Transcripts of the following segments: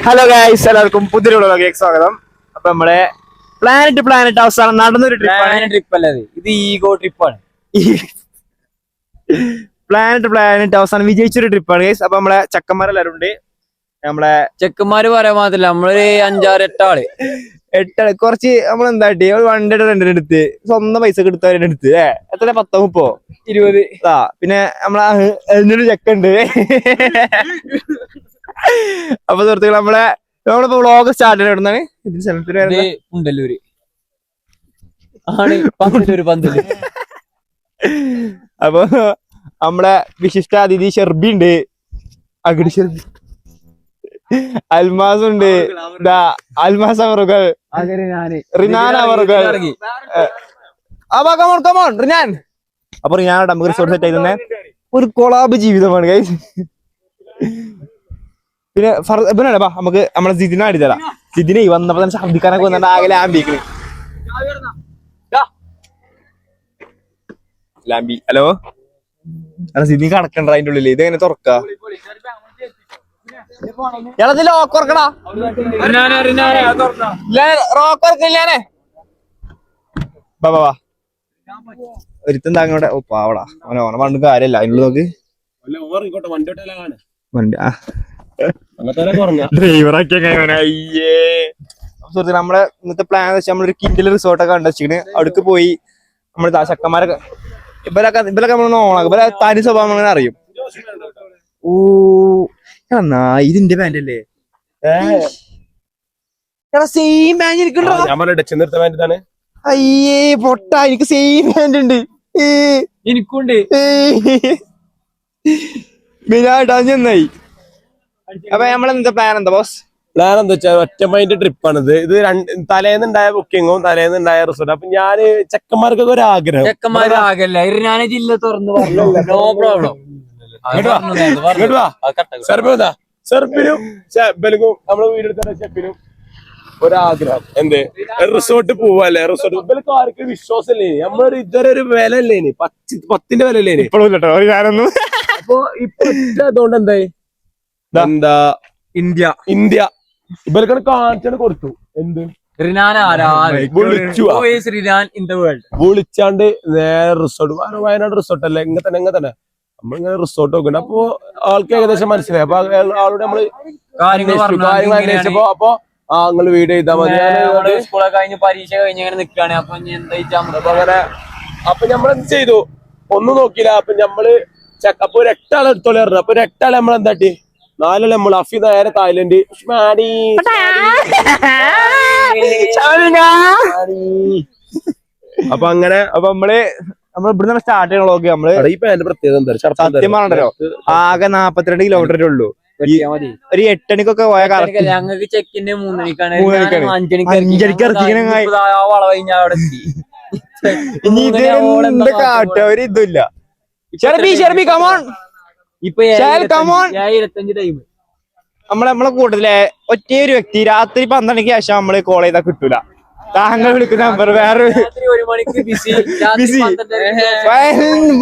Hello guys, എല്ലാവർക്കും പുതിയൊരു വ്ളോഗിലേക്ക് സ്വാഗതം. അപ്പൊ നമ്മളെ പ്ലാനറ്റ് അവസാനം നടന്നൊരു ട്രിപ്പ് അല്ലേ ഇത്, ഈഗോ ട്രിപ്പാണ്. പ്ലാനറ്റ് അവസാനം വിജയിച്ചൊരു ട്രിപ്പാണ് ഗൈസ്. അപ്പൊ നമ്മളെ ചക്കന്മാരെല്ലാരും ഉണ്ട്. നമ്മളെ ചെക്കന്മാര് പറയാൻ മാത്രല്ല, നമ്മളൊരു 5-6-8 ആള് കുറച്ച് നമ്മളെന്താട്ടി വണ്ടിയുടെ റെന്റിന് എടുത്ത് സ്വന്തം പൈസ എടുത്തവരുടെ എടുത്ത് എത്ര 10-30-20 പിന്നെ നമ്മളൊരു ചെക്കുണ്ട്. അപ്പൊ സുഹൃത്തുക്കൾ നമ്മളിപ്പോ വ്ളോഗ് സ്റ്റാർട്ട് ചെയ്യണമെന്നാണ് ഇതിന് സ്ഥലത്തിന് പുണ്ടല്ലൂര് പന്തല്. അപ്പൊ നമ്മളെ വിശിഷ്ട അതിഥി ഷെർബി ഉണ്ട്, അഗടി ഷെർബി, അൽമാസ് ഉണ്ട്, അൽമാസ് അവറുകൾ, റിനാൻ അവറുകൾ. റിനാൻ. അപ്പൊ റിനാനോട് നമുക്ക് റിസോർട്ട് സെറ്റ് ആയി തന്നെ ഒരു കൊളാബ് ജീവിതമാണ് ഗൈസ്. പിന്നെ നമുക്ക് നമ്മളെ ജിതിനെ അടിച്ചതാ. ജിതിനെ വന്നപ്പോ തന്നെ ശബ്ദിക്കാനൊക്കെ വന്നിട്ട് ആകെ ലാംബിക്കണ്. ലാംബി ഹലോ ജിതി കടക്കണ്ട അതിന്റെ ഉള്ളില്. ഇതെങ്ങനെ തുറക്ക? ലോക്കൊറക്കടാ, റോക്കൊറക്കില്ലാനെ. ബാബാ ഒരുത്തം താങ്ങോടെ. ഓ പാവടാ, അവനെ പണ്ട് കാര്യല്ല അതിനുള്ള നോക്ക് വണ്ടി ഡ്രൈവറാക്കിയ. നമ്മളെ ഇന്നത്തെ പ്ലാൻ വെച്ചാൽ നമ്മളൊരു കിൻഡിൽ റിസോർട്ടൊക്കെ കണ്ടുവെച്ചിട്ട് അവിടേക്ക് പോയി നമ്മൾ ചക്കന്മാരൊക്കെ ഇവരൊക്കെ നമ്മൾ ഓണാക്കും. ഇവരെ തനി സ്വഭാവം അങ്ങനെ അറിയും. ഓ ഇതിന്റെ പാന്റ് അല്ലേ? സെയിം പാന്റ് എനിക്കുണ്ടോ? അയ്യേ പൊട്ട, എനിക്ക് സെയിം പാന്റ് ഉണ്ട്. എനിക്കുണ്ട്. മെയിനായിട്ടാ ചെന്നായി. അപ്പൊ നമ്മളെന്താ പ്ലാൻ എന്താ ബോസ്? പ്ലാൻ എന്താ വെച്ചാൽ ഒറ്റ മൈൻഡ് ട്രിപ്പാണിത്. ഇത് തലേന്നുണ്ടായ ബുക്കിങ്ങും തലേന്നുണ്ടായ റിസോർട്ട്. അപ്പൊ ഞാന് ചെക്കന്മാർക്കൊക്കെ ഒരു ആഗ്രഹം, ജില്ല തുറന്നു പറഞ്ഞു. No problem. സെർബിനും നമ്മള് വീടെടുത്ത ഷെഫിനും ഒരാഗ്രഹം എന്ത് റിസോർട്ട് പോവല്ലേ. റിസോർട്ട് ഇവർക്ക് ആർക്കും വിശ്വാസമല്ലേ, നമ്മളൊരു ഇതുവരെ ഒരു വില അല്ലേനി, 10ന്റെ വില അല്ലേനി. ഞാനൊന്നും അപ്പൊ ഇപ്പൊ അതുകൊണ്ട് എന്താ ഇന്ത്യ ഇവർക്ക് കാണിച്ചാണ് കൊടുത്തു. എന്ത് വിളിച്ചാണ്ട് നേരെ റിസോർട്ട്, വയനാട് റിസോർട്ട് അല്ലേ, ഇങ്ങനെ തന്നെ നമ്മളിങ്ങനെ റിസോർട്ട് നോക്കണ്ട. അപ്പൊ ആൾക്ക് ഏകദേശം മനസ്സിലായി. അപ്പൊ ആളോട് നമ്മള് കാര്യങ്ങൾ അന്വേഷിച്ചപ്പോ അപ്പൊ നിങ്ങൾ വീഡിയോ ചെയ്താൽ മതി. സ്കൂളൊക്കെ കഴിഞ്ഞ് പരീക്ഷ കഴിഞ്ഞങ്ങനെ നിക്കാണ്. അപ്പൊ അങ്ങനെ അപ്പൊ നമ്മളെന്ത് ചെയ്തു, ഒന്നും നോക്കിയില്ല. അപ്പൊ നമ്മള് അപ്പൊ ഒരു 8 ആളെ എടുത്തോളി പറഞ്ഞു. അപ്പൊ ഒരു 8 ആളെ നമ്മളെന്താട്ടി 4 നമ്മൾ അഫി നേരെ തായ്ലൻഡ്. അപ്പൊ അങ്ങനെ അപ്പൊ നമ്മള് ഇവിടുന്ന് സ്റ്റാർട്ട് ചെയ്യണ വ്ളോഗ്. നമ്മള് സത്യം പറഞ്ഞല്ലോ ആകെ 42 കിലോമീറ്ററേ ഉള്ളൂ. ഒരു 8 മണിക്കൊക്കെ പോയ കാലത്ത് ഞങ്ങൾക്ക് ചെക്കിന്റെ 3 മണിക്കാണ്. 5 ഇനി ഇത് കാട്ട ഒരു ഇതുമില്ല. ഷെർബി കമോൺ. നമ്മളെ കൂട്ടത്തിലെ ഒറ്റയൊരു വ്യക്തി രാത്രി 12 മണിക്ക് ശേഷം നമ്മള് കോൾ ചെയ്താൽ കിട്ടൂല. താങ്കൾ വിളിക്കുന്ന നമ്പർ വേറെ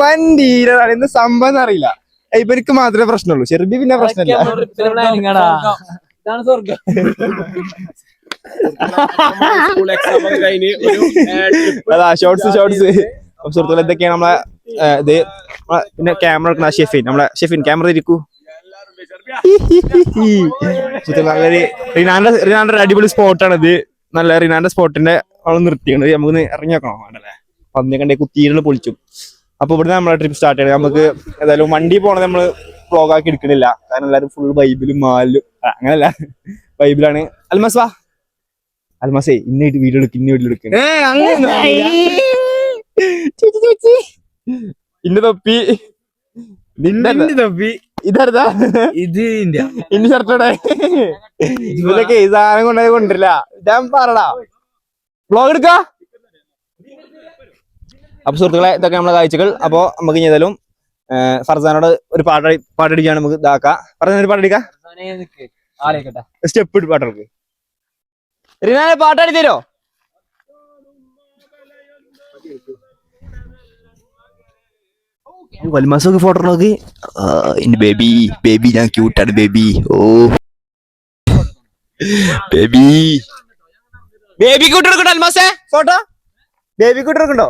വണ്ടീരാണ്. എന്ത് സംഭവം അറിയില്ല. ഇവർക്ക് മാത്രമേ പ്രശ്നമുള്ളൂ. ഷെർബി പിന്നെ പ്രശ്നമില്ല. ഷോർട്സ് സുഹൃത്തുക്കൾ എന്തൊക്കെയാണ് നമ്മളെ ഇത്. പിന്നെ ക്യാമറ എടുക്കുന്ന ഷെഫിൻ, നമ്മളെ ഷെഫിൻ ക്യാമറ ഇരിക്കൂ. റിനാന്റെ അടിപൊളി സ്പോട്ടാണ് ഇത്. നല്ല റിനാന്റെ സ്പോട്ടിന്റെ നിർത്തിയാണ്. നമുക്ക് ഇറങ്ങി വെക്കണം വേണ്ടല്ലേ, പന്നി കണ്ടേ കുത്തിയിരുന്ന് പൊളിച്ചു. അപ്പൊ ഇവിടുന്ന് നമ്മളെ ട്രിപ്പ് സ്റ്റാർട്ട് ചെയ്യണം. നമുക്ക് ഏതായാലും വണ്ടി പോണത് നമ്മള് വ്ളോഗാക്കി എടുക്കണില്ല, കാരണം എല്ലാവരും ഫുൾ ബൈബിലും മാലും അങ്ങനല്ല ബൈബിലാണ്. അൽമാസേ ഇന്ന വീഡിയോ എടുക്കും, ഇന്ന വീഡിയോ എടുക്കും. ഇന്ന തൊപ്പി, തൊപ്പി ഇതാ ഇന്ന ഷർട്ടോടെ ഇതിലൊക്കെ ഈ സാധനം കൊണ്ടില്ല. ഞാൻ പറടാ വ്ളോഗ് എടുക്ക. അപ്പൊ സുഹൃത്തുക്കളെ ഇതൊക്കെ നമ്മളെ കാഴ്ചകൾ. അപ്പൊ നമുക്ക് ഇനി ഏതായാലും ഫർസാനോട് ഒരു പാട്ടടിക്കാണ് നമുക്ക് ഇതാക്കാം. ഫർസാന ഒരു പാട്ടടിക്കാം. സ്റ്റെപ്പ് ഇട്ട് പാട്ടെടുക്ക്. റിനാനെ പാട്ടാടി തരോ? വൽമാസൊക്കെ ഫോട്ടോ നോക്കി. ബേബി ഞാൻ ക്യൂട്ടാണ് ബേബി. ഓ ബേബി ബേബി കൂട്ടെടുക്കണ്ടോ അൽമാസേ ഫോട്ടോ ബേബി കൂട്ടെടുക്കണ്ടോ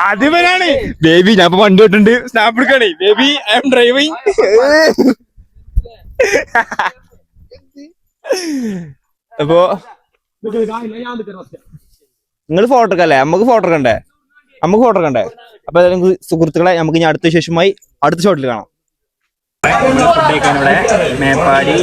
അത് ഇവനാണ് ബേബി ഞാൻ ഇപ്പൊ വണ്ടി വിട്ടുണ്ട് സ്നാപ്പ് എടുക്കണേ ബേബി ഐ എം ഡ്രൈവിംഗ് അപ്പൊ നിങ്ങൾ ഫോട്ടോ എടുക്കല്ലേ നമുക്ക് ഫോട്ടോ എടുക്കണ്ടേ അപ്പൊ സുഹൃത്തുക്കളെ നമുക്ക് ഇനി അടുത്ത ശേഷമായി അടുത്ത ഷോട്ടിൽ കാണാം. ഇവിടെ മേപ്പാടി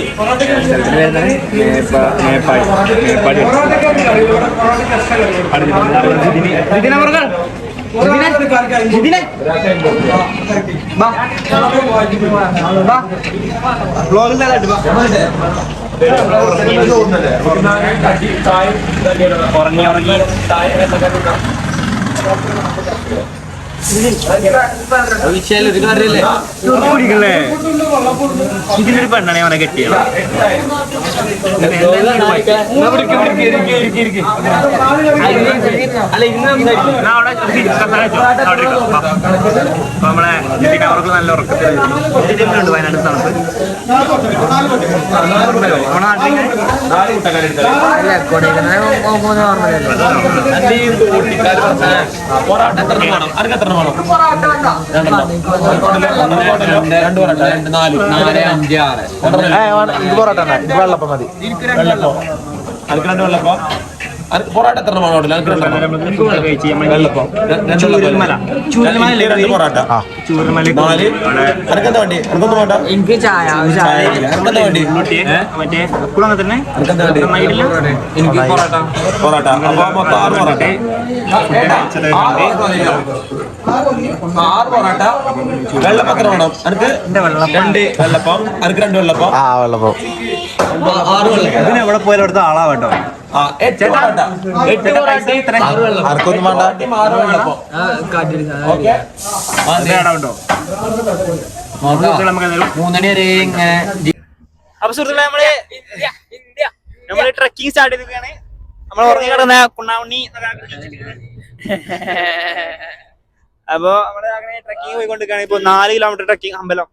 ഇതിനൊരു പെണ്ണാണെ അവനെ കെട്ടിയത് നമ്മളെ അവർക്ക് നല്ല ഉറക്കത്തിലുണ്ട് വയനാട് തണുപ്പ് വെള്ളപ്പം മതി പൊറോട്ട എത്ര എനിക്ക് ചായ എനിക്ക് പൊറോട്ട അപ്പൊ മൊത്തം 6 പൊറോട്ട 6 പൊറോട്ട വെള്ളപ്പം എത്ര വേണം എനിക്ക് 2 വെള്ളപ്പം എനിക്ക് 2 വെള്ളപ്പം വെള്ളപ്പം 6 വെള്ളപ്പം ഇതിന് എവിടെ പോയാലും അടുത്ത ആളാ കേട്ടോ 8 പൊറോട്ട 8 പൊറോട്ട ഇത്ര ആർക്കൊന്നും വേണ്ട 6 വെള്ളപ്പം ഓക്കെ ഉണ്ടോ 3 മണി വരെ ഇങ്ങനെ. അപ്പൊ സുഹൃത്തുക്കളെ നമ്മള് ട്രക്കിംഗ് സ്റ്റാർട്ട് ചെയ്തിരിക്കുകയാണ്. നമ്മൾ ഉറങ്ങി കിടന്ന കുണ്ണാവുണ്ണി അപ്പൊ നമ്മള് അങ്ങനെ ട്രക്കിംഗ് പോയിക്കൊണ്ടിരിക്കുകയാണ്. ഇപ്പൊ 4 കിലോമീറ്റർ ട്രക്കിംഗ് അമ്പലം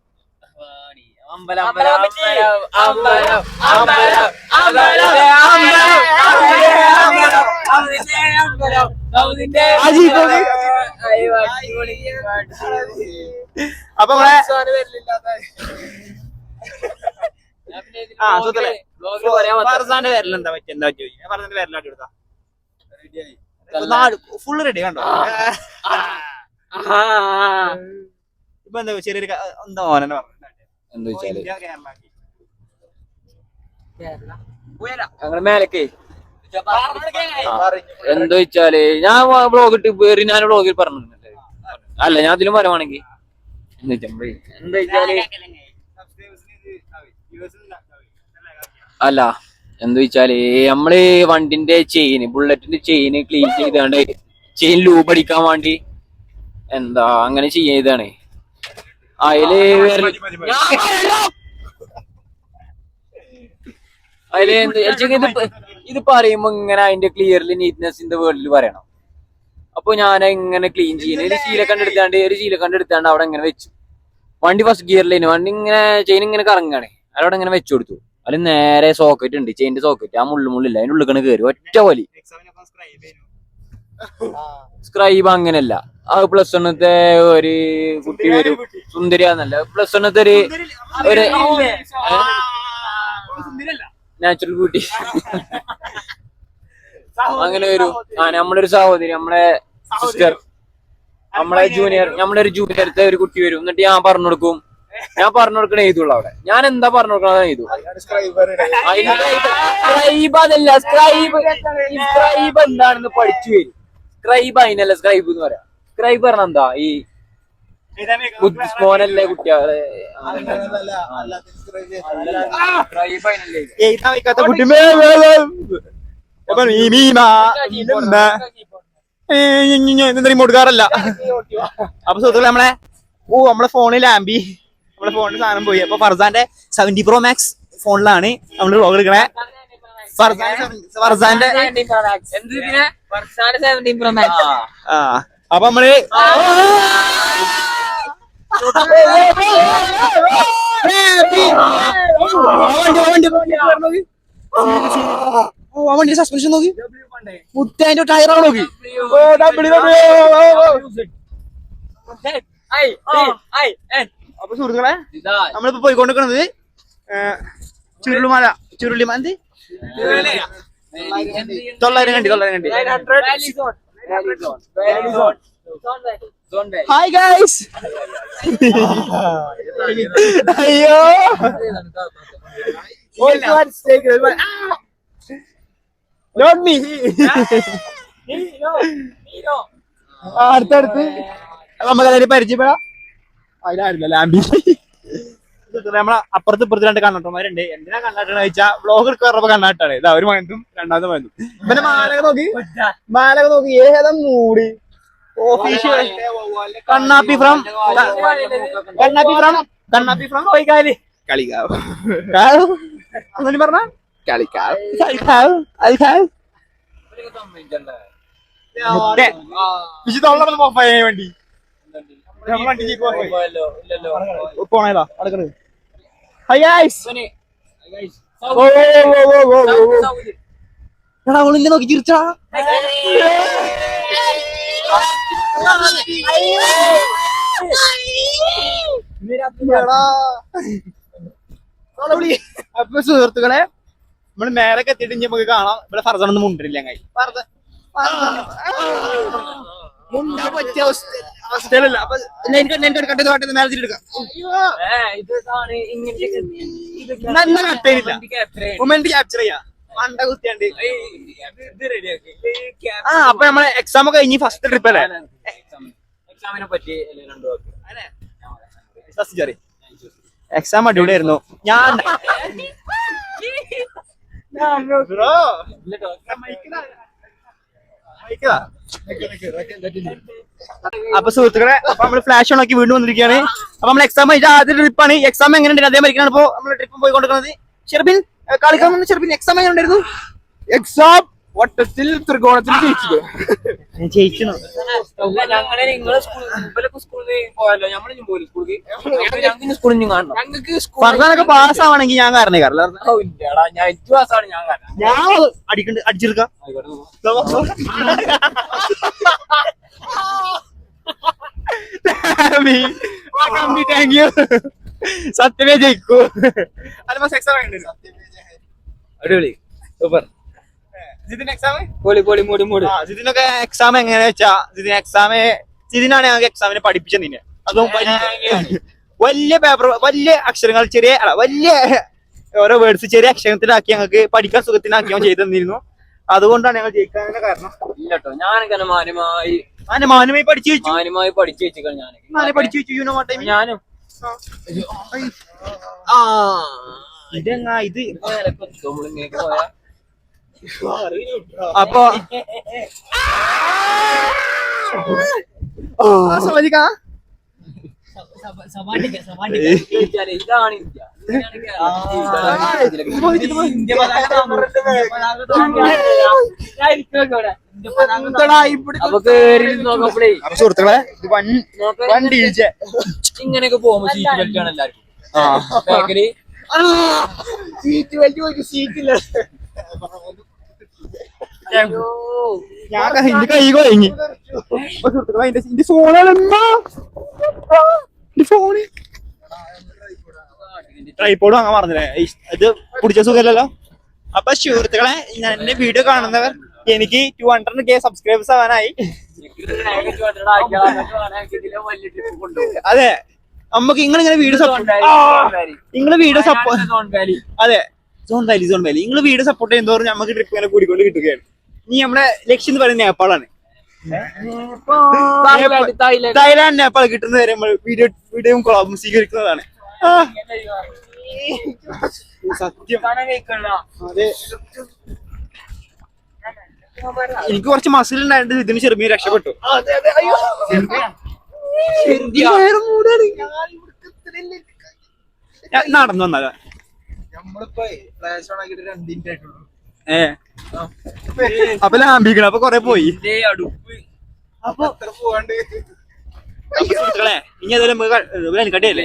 അപ്പൊ ഫർസാന്റെ പേരിലെന്താ പറ്റിയ എന്താ ചോദിച്ചു ഫർസാന്റെ പേരിലാട്ടി കൊടുത്താ ഫുള്ള് റെഡി കണ്ടോ. ഇപ്പൊ എന്താ ചെറിയൊരു എന്താ ഓനെ എന്താ വെച്ചാല് ഞങ്ങള് മേലക്കേ എന്താ വെച്ചാല് ഞാൻ ബ്ലോഗ് ഇട്ട് ഞാൻ ബ്ലോഗിൽ പറഞ്ഞിട്ടുണ്ട്. അല്ല ഞാൻ അതിലും പറയുവാണെങ്കിൽ എന്താ വെച്ചാല് അല്ല എന്താ വെച്ചാല് നമ്മള് വണ്ടിന്റെ ബുള്ളറ്റിന്റെ ചെയിന് ക്ലീൻ ചെയ്താണ്ട് ചെയിൻ ലൂബ് അടിക്കാൻ വേണ്ടി എന്താ അങ്ങനെ ചെയ്താണ്. അതില് ഇത് പറയുമ്പോ ഇങ്ങനെ അതിന്റെ ക്ലിയർലി നീറ്റ്നെസ് ഇൻ ദ വേൾഡിൽ പറയണം. അപ്പൊ ഞാൻ ഇങ്ങനെ ക്ലീൻ ചെയ്യുന്ന ഒരു ശീല കണ്ടെടുത്താണ്ട് അവിടെ ഇങ്ങനെ വെച്ചു. വണ്ടി ഫസ്റ്റ് ഗിയറിലേന് വണ്ടി ഇങ്ങനെ ചെയിൻ ഇങ്ങനെ കറങ്ങാണ്. അവിടെ ഇങ്ങനെ വെച്ചു കൊടുത്തു. അതിൽ നേരെ സോക്കറ്റ് ഉണ്ട്, ചെയിന്റെ സോക്കറ്റ്. ആ മുള്ളില്ല അതിന്റെ ഉള്ളിൽ കയറി ഒറ്റ വലി. സ്ക്രൈബ് അങ്ങനല്ല. അത് പ്ലസ് വണ്ണത്തെ ഒരു കുട്ടി വരും, സുന്ദരിയാന്നല്ല, പ്ലസ് വണ്ണത്തെ ഒരു നാച്ചുറൽ ബ്യൂട്ടി അങ്ങനെ വരും. നമ്മളൊരു സഹോദരി, നമ്മളെ സിസ്റ്റർ, നമ്മളെ ഒരു ജൂനിയറത്തെ ഒരു കുട്ടി വരും. എന്നിട്ട് ഞാൻ പറഞ്ഞു കൊടുക്കണ എഴുതുള്ളൂ അവിടെ. ഞാൻ എന്താ പറഞ്ഞു കൊടുക്കണ എഴുതു. സ്ക്രൈബ് അതല്ല, സ്ക്രൈബ് എന്താണെന്ന് പഠിച്ചു വരും. സ്ക്രൈബ് അതിനല്ല സ്ക്രൈബ് എന്ന് പറയാം. സ്ക്രൈബ് പറഞ്ഞ എന്താ ഈ മോനല്ലേ കുട്ടികളെ കൊടുക്കാറല്ല. അപ്പൊ സുഹൃത്തുക്കളെ നമ്മളെ ഫോണിൽ ലാമ്പി നമ്മളെ ഫോണിൽ സാധനം പോയി. അപ്പൊ ഫർസാന്റെ 70 Pro Max ഫോണിലാണ് നമ്മള് വ്ളോഗ് എടുക്കണേ. ഫർസാന്റെ അപ്പൊ നമ്മള് വണ്ടി സസ്പെൻഷൻ നോക്കി മുത്തതിന്റെ ടയറാണ് നോക്കി അപ്പൊ സുഹൃത്തുക്കളെ നമ്മളിപ്പോ പോയിക്കൊണ്ടിരിക്കുന്നത് ചുരുളിമല എന്ത് 900 ഹായ് ഗൈസ് അയ്യോ നോട്ട് മീ അടുത്തടുത്ത് നമുക്കതിന് പരിചയപ്പെടാം അതിലായിരുന്നല്ലോ ലാമ്പി നമ്മളെ അപ്പുറത്ത് ഇപ്പുറത്ത് 2 കണ്ണാട്ടന്മാരുണ്ട്. എന്തിനാ കണ്ണാട്ടാണ് ചോദിച്ചാൽ വ്ളോഗ് എടുക്കാറുമ്പോ കണ്ണാട്ടാണ്. ഇതാ ഒരു മകനും രണ്ടാമത്തെ മകനും പിന്നെ മാലക നോക്കി ഏതം മൂടി ഓഫീഷ്യൽ കണ്ണാപ്പി ഫ്രം കോയിക്കാല് കളിക്കാവ് ഒന്നും പറഞ്ഞ കളിക്കാവ് വണ്ടി പോണേതാ അടുക്കണത്. അവളിന്റെ നോക്കി ചിരിച്ചാ അപ്പൊ സുഹൃത്തുക്കളെ നമ്മള് മേലൊക്കെ എത്തിയിട്ട് ഇനി നമുക്ക് കാണാം. ഇവിടെ ഫർസനൊന്നും മുണ്ടില്ല കൈ മുണ്ടാൻ പറ്റിയ അവസ്ഥയിലല്ല. അപ്പൊ കട്ടെടുക്കാം നല്ല കട്ടയില്ല മൊമെന്റ് ക്യാപ്ചർ ചെയ്യാം മണ്ട കുത്തിയാണ്ട്. അപ്പൊ നമ്മളെ എക്സാം ഒക്കെ കഴിഞ്ഞ് ഫസ്റ്റ് ട്രിപ്പ് അല്ലേ? എക്സാം അടിപൊളിയായിരുന്നു. ഞാൻ അപ്പൊ സുഹൃത്തുക്കളെ അപ്പൊ നമ്മള് ഫ്ലാഷ് ഓൺ ആക്കി വീണ്ടും വന്നിരിക്കുകയാണ്. അപ്പൊ നമ്മൾ എക്സാം കഴിഞ്ഞ ആദ്യ ട്രിപ്പാണ്. എക്സാം എങ്ങനെയുണ്ട് അതേമാതിരിക്കാണ് ഇപ്പൊ നമ്മള് ട്രിപ്പ് പോയിക്കൊണ്ടിരിക്കുന്നത്. ഷെർബിൻ കളിക്കാൻ വന്ന ഷെർബിൻ എക്സാം എങ്ങനെ ഉണ്ടായിരുന്നു? എക്സാം വട്ടത്തിൽ ത്രികോണത്തിൽ ജയിച്ചു. ഫർദാനൊക്കെ പാസ്സാവണമെങ്കിൽ ഞാൻ കാരണം ഞാൻ അടിച്ചെടുക്കാം. Thank you. സത്യമേ ജയിക്കൂ. അടിപൊളി സൂപ്പർ. ജിതിനൊക്കെ എക്സാം എങ്ങനെയാ വെച്ചാ ജിതിനാണ് ഞങ്ങൾക്ക് എക്സാമിനെ പഠിപ്പിച്ചത്. നിന്നെ അതും വലിയ പേപ്പർ വലിയ അക്ഷരങ്ങൾ വലിയ ഓരോ വേർഡ്സ് ചെറിയ അക്ഷരത്തിലാക്കി ഞങ്ങൾക്ക് പഠിക്കാൻ സുഖത്തിനാക്കി അവൻ ചെയ്തു തന്നിരുന്നു. അതുകൊണ്ടാണ് ഞങ്ങൾ ജയിക്കാൻ കാരണം. ഇല്ലട്ടോ ഞാനൊക്കെ മാനുമായി പഠിച്ചു വെച്ചു. പഠിച്ചു വെച്ചിക്കാണ് ഞാൻ പഠിച്ചു വെച്ചു. യൂനോ ടൈം ഞാനും ഇതെങ്ങാ ഇത് അപ്പൊ ഇതാണ് സുഹൃത്തുക്കളെ വണ്ടി ഇങ്ങനെയൊക്കെ പോകുമ്പോ സീറ്റ് ബെൽറ്റ് ആണ് എല്ലാവർക്കും. സീറ്റ് ബെൽറ്റ് സീറ്റില്ല. ഞാൻ കൈ കൊഴങ്ങി. ഫോണ് ട്രൈപോഡ് വാങ്ങാൻ പറഞ്ഞില്ലേ? ഇത് പിടിച്ച സുഖമല്ലല്ലോ. അപ്പൊ സുഹൃത്തുക്കളെ എന്റെ വീഡിയോ കാണുന്നവർ എനിക്ക് 200K സബ്സ്ക്രൈബേഴ്സ് ആവാനായി. അതെ നമുക്ക് ഇങ്ങനെ വീഡിയോ സപ്പോർട്ട് അതെ സോൺ വാലി നിങ്ങൾ വീഡിയോ സപ്പോർട്ട് ചെയ്യുന്നതോറും നമുക്ക് ട്രിപ്പ് ഇങ്ങനെ കൂടിക്കൊണ്ട് കിട്ടുകയാണ്. ഇനി നമ്മുടെ ലക്ഷ്യം എന്ന് പറയുന്നത് നേപ്പാളാണ്. തായ്ലാൻഡ് നേപ്പാൾ കിട്ടുന്നവരെ നമ്മൾ വീഡിയോയും കൊളാബും സ്വീകരിക്കുന്നതാണ്. സത്യം അതെ എനിക്ക് കുറച്ച് മസിൽ ഉണ്ടായിട്ട് ഇതിന് ചെറുമീൻ രക്ഷപ്പെട്ടു. നടന്നു വന്നാല അപ്പൊ ലാമ്പിക്കണം. അപ്പൊ കൊറേ പോയി. ഇനി ഏതായാലും കട്ടിയല്ലേ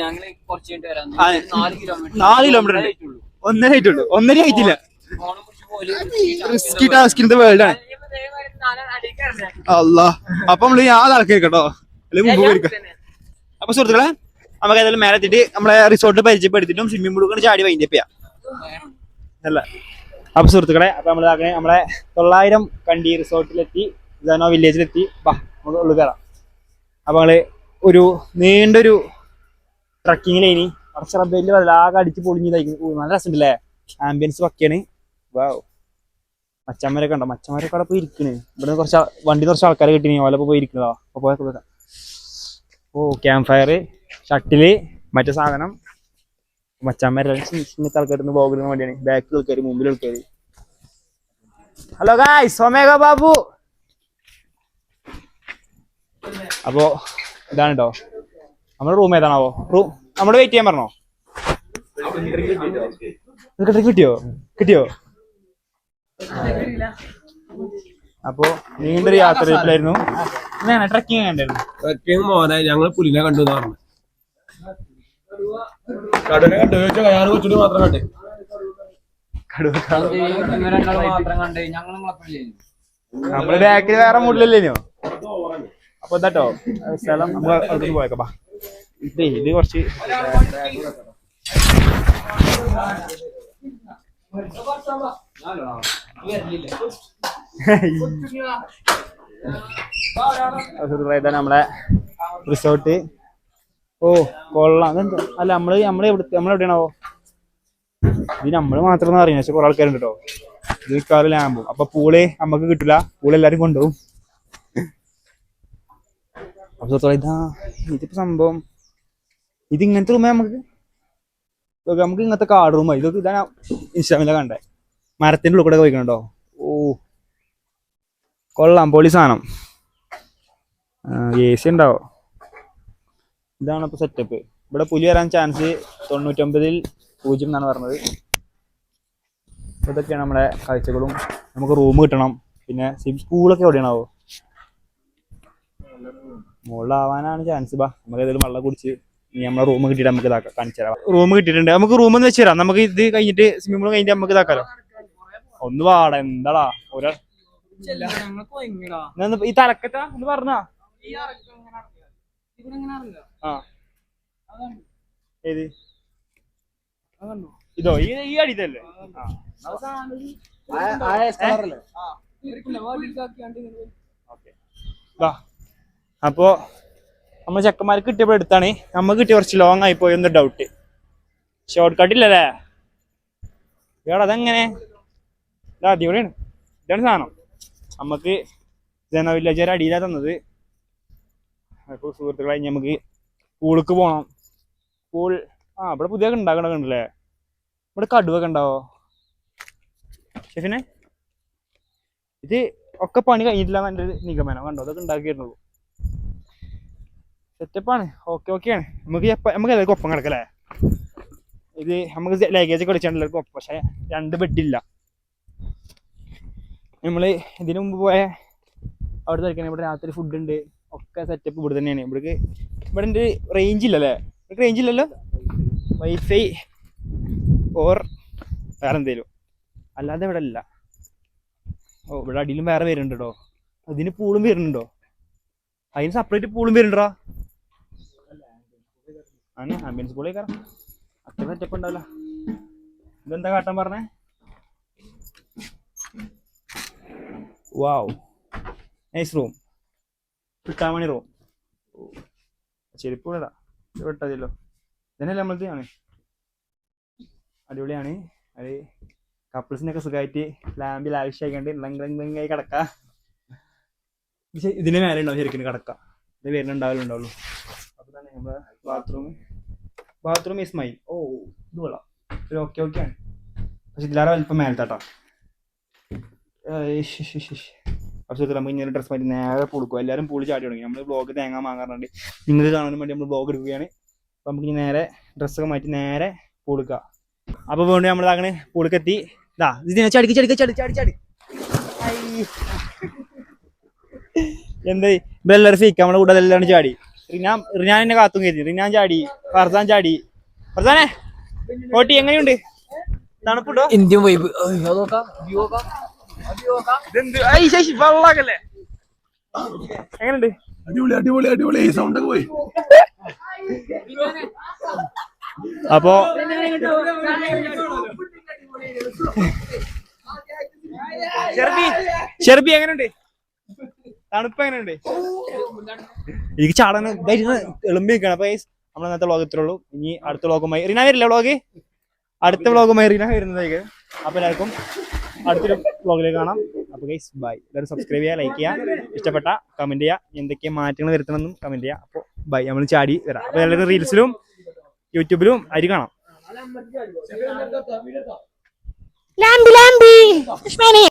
4 കിലോമീറ്റർ ഉണ്ട്. ഒന്നര ആയിട്ടുള്ളൂ, ഒന്നര ആയിട്ടില്ല. റിസ്കി ടാസ്കിന്റെ വേൾഡ് ആണ്. അല്ല അപ്പൊ നമ്മള് ആൾക്കാർ കേട്ടോ, അല്ലെങ്കിൽ മുമ്പ് വരിക. അപ്പൊ സുഹൃത്തുക്കളെ നമുക്ക് ഏതായാലും മേലെ എത്തിയിട്ട് നമ്മളെ റിസോർട്ട് പരിചയപ്പെടുത്തിട്ടും സ്വിമ്മിംഗ് പൂൾ കൊണ്ട് ചാടി വൈൻഡപ്പ് ചെയ്യാം അല്ല. അപ്പൊ സുഹൃത്തുക്കളെ അപ്പൊ നമ്മളെ 900 കണ്ടി റിസോർട്ടിലെത്തി, ജനോ വില്ലേജിലെത്തി. നമുക്ക് ഉള്ളു കയറാം. അപ്പൊ നമ്മള് ഒരു നീണ്ടൊരു ട്രക്കിങ്ങിലേനി അറച്ചറബയില് വല്ലാതെ അടിച്ച് പൊളിഞ്ഞതായിരിക്കും. നല്ല രസമുണ്ടല്ലേ, ആംബിയൻസ് പക്കയാണ്. വാവ്, മച്ചന്മാരൊക്കെ ഉണ്ടോ? മച്ചന്മാരൊക്കെ അവിടെ പോയി ഇരിക്കണ്. ഇവിടെ കുറച്ച് ആൾക്കാരെ കിട്ടി, ഓലപ്പോ പോയി ഇരിക്കുന്നതാ. അപ്പൊ പോയൊക്കെ ഓ ക്യാമ്പ് ഫയർ, ഷട്ടില്, മറ്റേ സാധനം. മച്ചന്മാരെല്ലാം ഇങ്ങനത്തെ ആൾക്കാരൊന്ന് പോകുന്ന വേണ്ടിയാണ്. ബാക്കിൽ ആൾക്കാര്, മുമ്പിൽ ആൾക്കാര്. Hello guys, omega Babu. അപ്പോ ഇതാണ് കേട്ടോ നമ്മുടെ റൂം. ഏതാണാവോ റൂം? നമ്മള് വെയിറ്റ് ചെയ്യാൻ പറഞ്ഞോ? കിട്ടിയോ? അപ്പോ നീണ്ടൊരു യാത്രയിലായിരുന്നു. ട്രക്കിങ് കണ്ടായിരുന്നു. ട്രക്കിങ് മോനെ ഞങ്ങള് പുലിനെ കണ്ടു എന്ന് പറഞ്ഞു. കടുവനെ കണ്ടു ചോദിച്ചാൽ ഞാൻ കൊച്ചുകൂടി മാത്രം കണ്ടേ. നമ്മള് ബാക്കിൽ വേറെ മൂഡിലല്ലേനോ. അപ്പൊ എന്താട്ടോ സ്ഥലം നമുക്ക് അടുത്ത് പോയേക്കാം. ഇത് കുറച്ച് നമ്മളെ റിസോർട്ട്. ഓ കൊള്ളാം. അതെന്താ അല്ല നമ്മളെവിടെയാണോ ഇത്? നമ്മള് മാത്രം അറിയാം, പക്ഷെ കുറെ ആൾക്കാരുണ്ട് കേട്ടോ. ഇത് കാറ് ലാമ്പും. അപ്പൊ പൂള് നമുക്ക് കിട്ടില്ല, പൂള് എല്ലാരും കൊണ്ടുപോകും. അപ്പൊ ഇതാ ഇതിപ്പോ സംഭവം. ഇത് ഇങ്ങനത്തെ റൂമേ നമുക്ക് ഇങ്ങനത്തെ കാർഡ് റൂമായി. ഇതൊക്കെ ഇതാണ് ഇൻസ്റ്റാഗ്രാമിലെ കണ്ടേ. മരത്തിന്റെ ഉള്ളിൽ കൂടെ പോയിക്കണോ. ഓ കൊള്ളാം, പൊളി സാധനം. AC ഉണ്ടാവോ? ഇതാണ് ഇപ്പൊ സെറ്റപ്പ്. ഇവിടെ പുലി വരാൻ ചാൻസ് 99% എന്നാണ് പറഞ്ഞത്. ഇതൊക്കെയാണ് നമ്മളെ കാഴ്ചകളും. നമുക്ക് റൂം കിട്ടണം. പിന്നെ സ്കൂളൊക്കെ എവിടെയാണാവോ? മുകളിലാവാനാണ് ചാൻസ്. നമുക്ക് ഏതെങ്കിലും വെള്ളം കുടിച്ച് ഇനി നമ്മളെ റൂം കിട്ടിയിട്ട് നമുക്ക് ഇതാക്കാം, കാണിച്ചു തരാം. റൂം കിട്ടിയിട്ടുണ്ട്. നമുക്ക് റൂം എന്ന് വെച്ച് തരാം. നമുക്ക് ഇത് കഴിഞ്ഞിട്ട് സ്വിമ്മിംഗ് പൂൾ കഴിഞ്ഞിട്ട് നമുക്ക് ഇതാക്കാലോ. ഒന്ന് വാടാ, എന്താടാ ഒരാൾ ഈ തലക്കത്താ ഒന്ന് പറഞ്ഞാ. ഏത് ഇതോ? ഈ അടിത്തല്ലേ? അപ്പോ നമ്മൾ ചെക്കന്മാർക്ക് കിട്ടിയപ്പോൾ എടുത്താണ്. നമുക്ക് കിട്ടിയ കുറച്ച് ലോങ് ആയി പോയി, ഒന്ന് ഡൗട്ട്. ഷോർട്ട് കട്ടില്ലല്ലേ ഇയാൾ? അതെങ്ങനെ? അടിപൊളിയാണ്. ഇതാണ് സാധനം. നമുക്ക് ജനോ വില്ലേജ് അടിയിലാ തന്നത്. അപ്പോൾ സുഹൃത്തുക്കളെ നമുക്ക് പൂൾക്ക് പോകണം. പൂൾ ഇവിടെ പുതിയ ഉണ്ടാക്കണല്ലേ. ഇവിടെ കടുവൊക്കെ ഉണ്ടാവോ ഷെഫിനെ? ഇത് ഒക്കെ പണി കഴിഞ്ഞിട്ടില്ല എൻ്റെ ഒരു നിഗമനം. കണ്ടോ, അതൊക്കെ ഉണ്ടാക്കിയിരുന്നുള്ളൂ. സെറ്റപ്പാണ്. ഓക്കെയാണ്. നമുക്ക് എല്ലാവർക്കും ഒപ്പം കിടക്കല്ലേ. ഇത് നമുക്ക് ലഗേജ് ഒക്കെ വിളിച്ചാണ് എല്ലാവർക്കും ഒപ്പം. പക്ഷെ 2 ബെഡില്ല. നമ്മള് ഇതിനു മുമ്പ് പോയ അവിടെ കഴിക്കാൻ ഇവിടെ രാത്രി ഫുഡ് ഉണ്ട്. ഒക്കെ സെറ്റപ്പ് ഇവിടെ തന്നെയാണ്. ഇവിടെ റേഞ്ച് ഇല്ലല്ലേ? റേഞ്ച് ഇല്ലല്ലോ. വൈഫൈ ഓർ വേറെ എന്തേലും, അല്ലാതെ ഇവിടെ ഇല്ല. ഓ ഇവിടെ അടിയിലും വേറെ വരുന്നുണ്ട് കേട്ടോ. അതിന് പൂളും വരുന്നുണ്ടോ? അതിന് സെപ്പറേറ്റ് പൂളും വരുന്നുണ്ടോ? ആണ് ആംബിയൻസ് പൂളേ കയറാം. അത്ര സെറ്റപ്പ് ഉണ്ടാവില്ല. ഇതെന്താ കാട്ടാൻ പറഞ്ഞേ? വാവ്, നൈസ് റൂം. കിട്ടാമണി റൂം. ചെരുപ്പ് ഇവിടെ വിട്ടതില്ലോ. ഇതിനല്ലേ നമ്മളത് ആണ്. അടിപൊളിയാണ്. അത് കപ്പിൾസിനൊക്കെ സുഖമായിട്ട് ലാമ്പിൽ ആവശ്യമായിക്കൊണ്ട് ലംഘായി കിടക്കാം. ഇതിന് മേലെ ഉണ്ടാവും ശരിക്കും കിടക്കാം. ഇത് വരുന്നുണ്ടാവലുണ്ടാവുള്ളൂ. അപ്പൊ തന്നെ നമ്മളെ ബാത്റൂം ഈസ് മൈൻ. ഓ ഇത് കൊള്ളാം. ഒരു ഓക്കെയാണ്. പക്ഷെ ഇതിലാറെ വലിപ്പം മേലത്താട്ടോ. അപ്പോൾ നമുക്ക് ഇങ്ങനെ ഡ്രസ് മാറ്റി നേരെ കൊടുക്കും. എല്ലാവരും പൂളി ചാടി തുടങ്ങി. നമ്മൾ ബ്ലോഗ് തേങ്ങാൻ വാങ്ങാറുണ്ട്. നിങ്ങൾക്ക് കാണാൻ വേണ്ടി നമ്മൾ ബ്ലോഗ് എടുക്കുകയാണ്. അപ്പോൾ നമുക്ക് നേരെ ഡ്രസ്സൊക്കെ മാറ്റി നേരെ പൂളിക്കുക. അപ്പോൾ വേണ്ടി നമ്മൾ അങ്ങനെ പൂളിക്കെത്തി. ഇതിനെ ചടി എന്താ ഇതെല്ലാവരും ഫീക്ക് നമ്മുടെ കൂടെ എല്ലാവരും ചാടി. റിനാൻ എന്നെ കാത്തും കയറ്റി. റിനാൻ ചാടി, ഫർസാൻ ചാടി. ഫർസാനെ ഓട്ടി എങ്ങനെയുണ്ട്? തണുപ്പുണ്ടോ? ഇന്ത്യൻ വൈബ് നോക്കാം ഇതെന്ത് വെള്ളാകല്ലേ? എങ്ങനെയുണ്ട്? അടിപൊളി അടിപൊളി അടിപൊളി സൗണ്ട് ഒക്കെ പോയി. അപ്പോ ഷെർബി എങ്ങനെയുണ്ട്? തണുപ്പ് എങ്ങനെയുണ്ട്? എനിക്ക് ചാടാൻ എളുമ്പി നിൽക്കണം. അപ്പൊ നമ്മൾ ഇന്നത്തെ വ്ളോഗ് ഇത്രേ ഉള്ളൂ. ഇനി അടുത്ത വ്ളോഗുമായി റീന വരില്ല. വ്ളോഗ് അടുത്ത വ്ളോഗുമായി റീന വരുന്നതായിരിക്കും. അപ്പൊ എല്ലാവർക്കും അടുത്തൊരു വ്ളോഗിലേക്ക് കാണാം. അപ്പൊ ഗൈസ് ബൈ. എല്ലാവരും സബ്സ്ക്രൈബ് ചെയ്യുക, ലൈക്ക് ചെയ്യുക, ഇഷ്ടപ്പെട്ട കമന്റ് ചെയ്യുക, എന്തൊക്കെ മാറ്റങ്ങൾ വരുത്തണമെന്നും കമന്റ് ചെയ്യുക. അപ്പോൾ ബൈ. നമ്മൾ ചാടി വരാം. അപ്പൊ എല്ലാവരും റീൽസിലും യൂട്യൂബിലും അരി കാണാം.